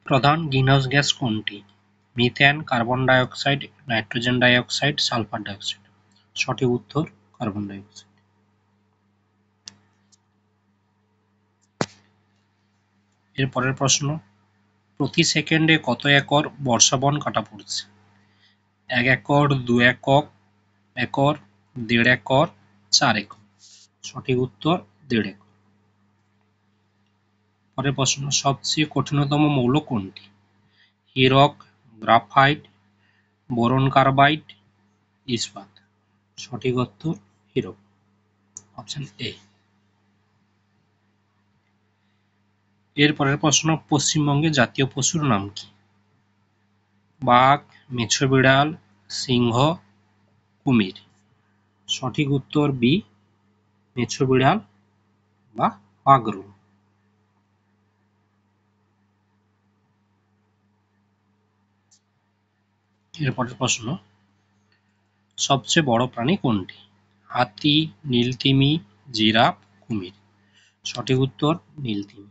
প্রধান greenhouse gas কোনটি? Methane, carbon die oxide, nitrogen die oxide, sulphur die oxide. সঠিক উত্তর কার্বন ডাই অক্সাইড। এর পরের প্রশ্ন, প্রতি সেকেন্ডে কত একর বর্ষাবন কাটা পড়ছে? 1 একর, 2 একর, 1.5 একর, 4 একর। সঠিক উত্তর 1.5 একর। পরের প্রশ্ন, সবচেয়ে কঠিনতম মৌল কোনটি? হীরক, গ্রাফাইট, বোরন কার্বাইড, ইস্পাত। সঠিক উত্তর হীরক, অপশন এ। এর পরের প্রশ্ন, পশ্চিমবঙ্গের জাতীয় পশুর নাম কি? বাঘ, মেছো বিড়াল, সিংহ, কুমির। সঠিক উত্তর বি, মেছো বিড়াল বা বাঘরুল। এর পরের প্রশ্ন, সবচেয়ে বড় প্রাণী কোনটি? হাতি, নীলতিমি, জিরাফ, কুমির। সঠিক উত্তর নীলতিমি।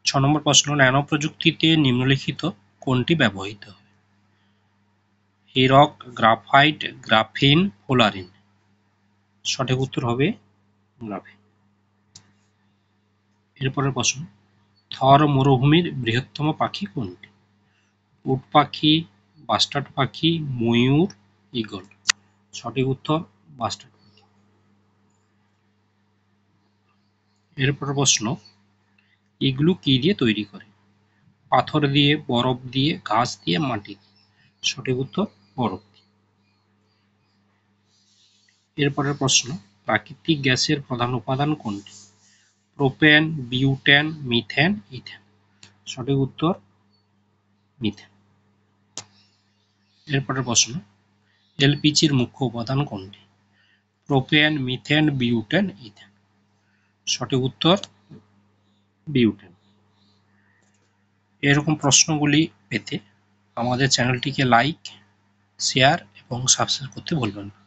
6 নম্বর প্রশ্ন, ন্যানো প্রযুক্তিতে নিম্নলিখিত কোনটি ব্যবহৃত হয়? হীরক, গ্রাফাইট, গ্রাফিন, ফুলারিন। সঠিক উত্তর হবে গ্রাফিন। এরপরের প্রশ্ন, থর মরুভূমির বৃহত্তম পাখি কোনটি? উট পাখি, বাস্টার্ড পাখি, ময়ূর, ঈগল। সঠিক উত্তর বাস্টার্ড পাখি। এরপরের প্রশ্ন, এগুলো কি দিয়ে তৈরি করে? পাথর দিয়ে, বরফ দিয়ে, ঘাস দিয়ে, মাটি দিয়ে। সঠিক উত্তর বরফ দিয়ে। এরপরের প্রশ্ন, প্রাকৃতিক গ্যাসের প্রধান উপাদান কোনটি? Propane, butane, methane, ethane. সঠিক উত্তর মিথেন। এরপরের প্রশ্ন, এলপিজির মুখ্য উপাদান কোনটি? Propane, methane, butane, ethane. সঠিক উত্তর বিউটেন। এরকম প্রশ্নগুলি পেতে আমাদের চ্যানেলটিকে লাইক, শেয়ার এবং সাবস্ক্রাইব করতে ভুলবেন না।